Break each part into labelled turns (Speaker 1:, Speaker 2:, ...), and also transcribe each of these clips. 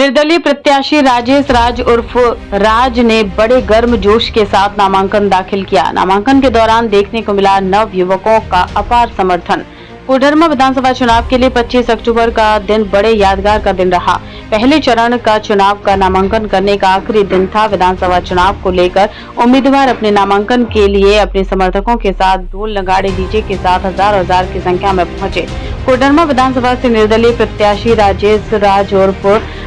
Speaker 1: निर्दलीय प्रत्याशी राजेश राज उर्फ राज ने बड़े गर्मजोश के साथ नामांकन दाखिल किया। नामांकन के दौरान देखने को मिला नव युवकों का अपार समर्थन। कोडरमा विधानसभा चुनाव के लिए 25 अक्टूबर का दिन बड़े यादगार का दिन रहा। पहले चरण का चुनाव का नामांकन करने का आखिरी दिन था। विधानसभा चुनाव को लेकर उम्मीदवार अपने नामांकन के लिए अपने समर्थकों के साथ ढोल नगाड़े डीजे के साथ हजार की संख्या में पहुंचे। कोडरमा विधानसभा से निर्दलीय प्रत्याशी राजेश राज उर्फ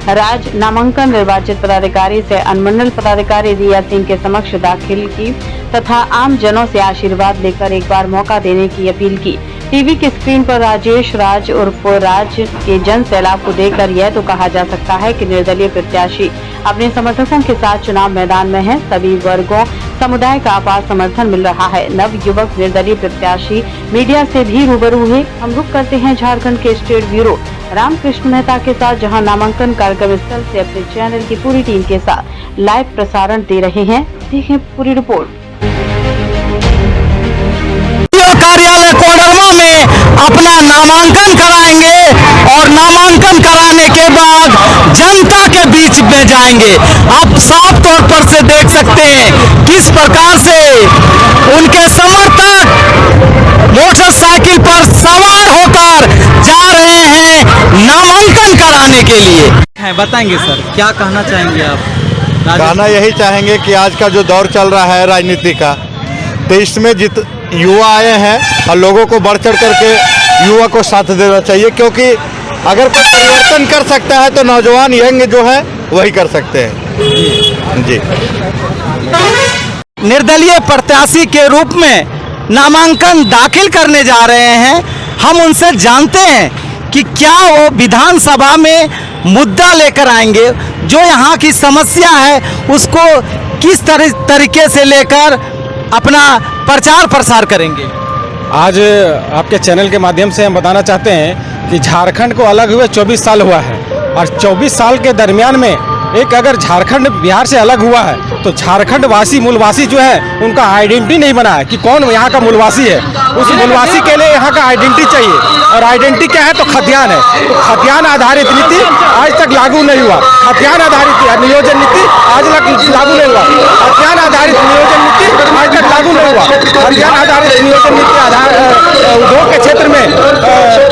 Speaker 1: राज नामांकन निर्वाचित पदाधिकारी से अनुमंडल पदाधिकारी रिया सिंह के समक्ष दाखिल की तथा आम जनों से आशीर्वाद लेकर एक बार मौका देने की अपील की। टीवी की स्क्रीन पर राजेश राज उर्फ राज के जन सैलाब को देखकर यह तो कहा जा सकता है कि निर्दलीय प्रत्याशी अपने समर्थकों के साथ चुनाव मैदान में है। सभी वर्गों समुदाय का अपार समर्थन मिल रहा है। नव युवक निर्दलीय प्रत्याशी मीडिया से भी रूबरू हुए। हम रुक करते हैं झारखंड के स्टेट ब्यूरो रामकृष्ण मेहता के साथ, जहां नामांकन कार्यक्रम स्थल से अपने चैनल की पूरी टीम के साथ लाइव प्रसारण दे रहे हैं। देखें पूरी रिपोर्ट।
Speaker 2: कार्यालय कोडरमा में अपना नामांकन कराएंगे और नामांकन कराने के बाद जनता के बीच में जाएंगे। आप साफ तौर पर से देख सकते हैं किस प्रकार से उनके समर्थक मोटरसाइकिल पर सवार होकर जा रहे हैं नामांकन कराने के लिए।
Speaker 3: बताएंगे सर, क्या कहना चाहेंगे आप?
Speaker 4: कहना यही चाहेंगे कि आज का जो दौर चल रहा है राजनीति का, तो इसमें युवा आए हैं और लोगों को बढ़ चढ़ करके युवा को साथ देना चाहिए, क्योंकि अगर कोई परिवर्तन कर सकता है तो नौजवान यंग जो है वही कर सकते हैं। जी,
Speaker 2: निर्दलीय प्रत्याशी के रूप में नामांकन दाखिल करने जा रहे हैं। हम उनसे जानते हैं कि क्या वो विधानसभा में मुद्दा लेकर आएंगे, जो यहाँ की समस्या है उसको किस तरीके से लेकर अपना प्रचार प्रसार करेंगे।
Speaker 5: आज आपके चैनल के माध्यम से हम बताना चाहते हैं कि झारखंड को अलग हुए 24 साल हुआ है और 24 साल के दरमियान में एक अगर झारखंड बिहार से अलग हुआ है तो झारखंड वासी मूलवासी जो है उनका आइडेंटिटी नहीं बना है कि कौन यहाँ का मूलवासी है। उस मूलवासी के लिए यहाँ का आइडेंटिटी चाहिए और आइडेंटिटी क्या है तो खतियान है। तो खतियान आधारित नीति आज तक लागू नहीं हुआ। खतियान आधारित नियोजन नीति आज तक लागू नहीं हुआ। खतियान आधारित नियोजन नीति आज तक लागू नहीं हुआ। खतियान आधारित नियोजन नीति उद्योग के क्षेत्र में,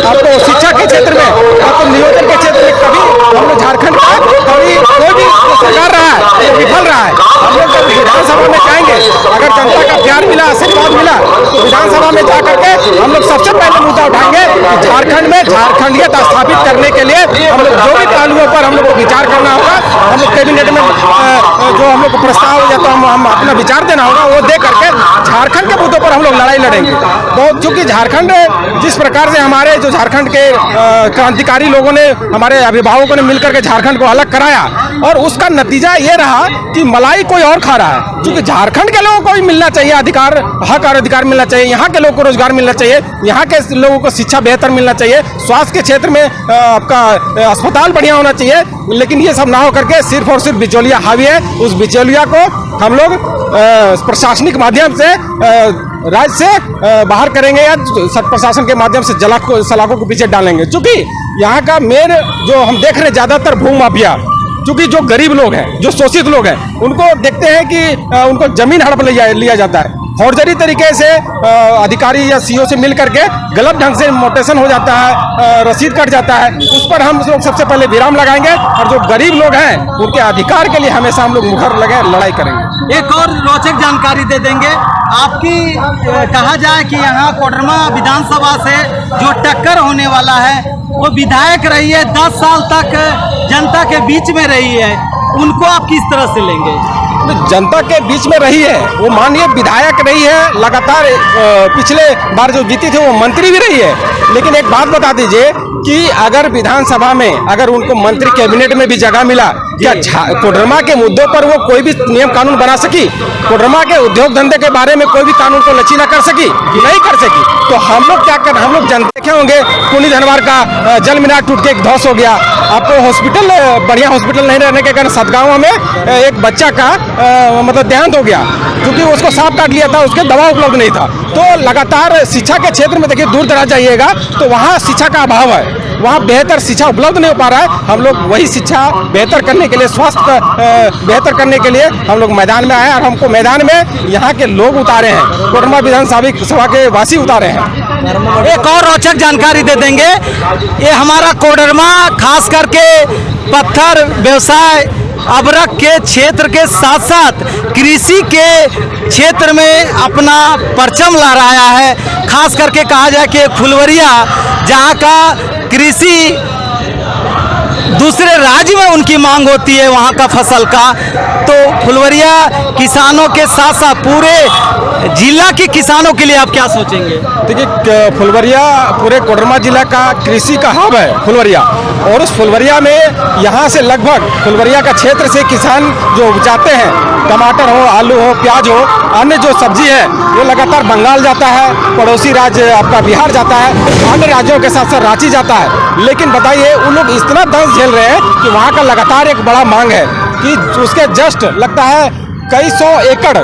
Speaker 5: आपको शिक्षा के क्षेत्र में, आपको नियोजन के क्षेत्र में कभी हम लोग झारखंड का कभी कोई भी सरकार रहा है तो विफल रहा है। हम लोग जब विधानसभा में जाएंगे, अगर जनता का प्यार मिला, आशीर्वाद मिला तो विधानसभा में जाकर के हम लोग सबसे पहले मुद्दा उठाएंगे कि झारखंड में झारखंडियत स्थापित करने के लिए हम लोग जो भी पहलुओं पर हम लोग को विचार करना होगा, हम लोग कैबिनेट में जो हम लोग को प्रस्ताव या तो हम अपना विचार देना होगा वो दे करके झारखंड के मुद्दों पर हम लोग लड़ाई लड़ेंगे। तो चूंकि झारखंड जिस प्रकार से हमारे जो झारखंड के क्रांतिकारी लोगों ने, हमारे अभिभावकों ने मिलकर के झारखंड को अलग कराया और उसका नतीजा ये रहा कि मलाई कोई और खा रहा है। क्योंकि झारखंड के लोगों को भी मिलना चाहिए अधिकार, हक और अधिकार मिलना चाहिए। यहाँ के लोगों को रोजगार मिलना चाहिए, यहाँ के लोगों को शिक्षा बेहतर मिलना चाहिए, स्वास्थ्य के क्षेत्र में आपका अस्पताल बढ़िया होना चाहिए। लेकिन ये सब ना हो करके सिर्फ और सिर्फ बिचौलिया हावी है। उस बिचौलिया को हम लोग प्रशासनिक माध्यम से राज्य से बाहर करेंगे या प्रशासन के माध्यम से सलाखों को पीछे डालेंगे। क्योंकि यहाँ का मेन जो हम देख रहे हैं ज्यादातर भू माफिया, क्योंकि जो गरीब लोग हैं, जो शोषित लोग हैं, उनको देखते हैं कि उनको जमीन हड़प लिया जाता है। फौर्जरी तरीके से अधिकारी या सीओ से मिल करके गलत ढंग से मोटेशन हो जाता है, रसीद कट जाता है। उस पर हम लोग सबसे पहले विराम लगाएंगे और जो गरीब लोग हैं उनके अधिकार के लिए हमेशा हम लोग मुखर लगे लड़ाई करेंगे।
Speaker 3: एक और रोचक जानकारी दे देंगे आपकी। कहा जाए कि यहाँ कोडरमा विधानसभा से जो टक्कर होने वाला है वो विधायक रही है, 10 साल तक जनता के बीच में रही है, उनको आप किस तरह से लेंगे?
Speaker 5: जनता के बीच में रही है, वो माननीय विधायक रही है, लगातार पिछले बार जो जीती थी वो मंत्री भी रही है। लेकिन एक बात बता दीजिए कि अगर विधानसभा में अगर उनको मंत्री कैबिनेट में भी जगह मिला, क्या कोडरमा के मुद्दों पर वो कोई भी नियम कानून बना सकी? कोडरमा के उद्योग धंधे के बारे में कोई भी कानून को लचीला कर सकी? नहीं कर सकी। तो हम लोग क्या कर, हम लोग जनता देखे होंगे कुनी धनवार का जल मीनार टूट के एक ध्वस्त हो गया। आपको हॉस्पिटल, बढ़िया हॉस्पिटल नहीं रहने के कारण सतगांव में एक बच्चा का मतलब देहांत हो गया, क्योंकि उसको सांप काट लिया था, उसके दवा उपलब्ध नहीं था। तो लगातार शिक्षा के क्षेत्र में देखिए, दूर दराज जाइएगा तो वहाँ शिक्षा का अभाव है। वहाँ बेहतर शिक्षा उपलब्ध नहीं हो पा रहा है। हम लोग वही शिक्षा बेहतर करने के लिए, स्वास्थ्य बेहतर करने के लिए हम लोग मैदान में आए और हमको मैदान में यहाँ के लोग उतारे हैं, कोडरमा विधानसभा के वासी उतारे हैं।
Speaker 3: एक और रोचक जानकारी दे देंगे, ये हमारा कोडरमा खास करके पत्थर व्यवसाय अबरक के क्षेत्र के साथ साथ कृषि के क्षेत्र में अपना परचम लहराया है। खास करके कहा जाए कि फुलवरिया जहाँ का कृषि दूसरे राज्य में उनकी मांग होती है वहाँ का फसल का, तो फुलवरिया किसानों के साथ साथ पूरे जिला के किसानों के लिए आप क्या सोचेंगे?
Speaker 5: देखिए, फुलवरिया पूरे कोडरमा जिला का कृषि का हब है फुलवरिया, और उस फुलवरिया में यहाँ से लगभग फुलवरिया का क्षेत्र से किसान जो उपजाते हैं, टमाटर हो, आलू हो, प्याज हो, अन्य जो सब्जी है वो लगातार बंगाल जाता है, पड़ोसी राज्य आपका बिहार जाता है, अन्य राज्यों के साथ साथ रांची जाता है। लेकिन बताइए, उन लोग इतना दंश झेल रहे हैं कि वहाँ का लगातार एक बड़ा मांग है कि उसके जस्ट लगता है कई सौ एकड़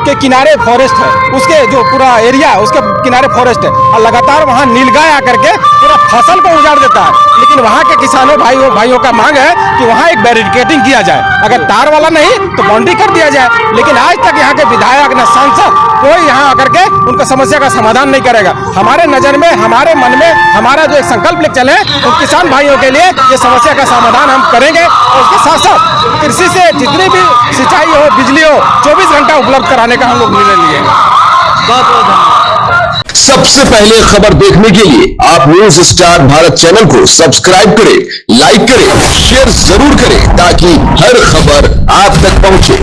Speaker 5: के किनारे फॉरेस्ट है, उसके जो पूरा एरिया है उसके किनारे फॉरेस्ट है, और लगातार वहाँ नीलगाय आकर के पूरा फसल को उजाड़ देता है। लेकिन वहाँ के किसानों भाइयों का मांग है कि वहाँ एक बैरिकेडिंग किया जाए, अगर तार वाला नहीं तो बाउंड्री कर दिया जाए। लेकिन आज तक यहाँ के विधायक न सांसद कोई यहाँ आकर के उनका समस्या का समाधान नहीं करेगा। हमारे नज़र में, हमारे मन में हमारा जो एक संकल्प लेकर चले उन किसान भाइयों के लिए ये समस्या का समाधान हम करेंगे, और उसके साथ साथ कृषि से जितनी भी सिंचाई हो, बिजली हो, 24 घंटा उपलब्ध कराने का हम लोग निर्णय लिए।
Speaker 3: बहुत बहुत धन्यवाद।
Speaker 6: सबसे पहले खबर देखने के लिए आप न्यूज स्टार भारत चैनल को सब्सक्राइब करें, लाइक करें, शेयर जरूर करें ताकि हर खबर आप तक पहुंचे।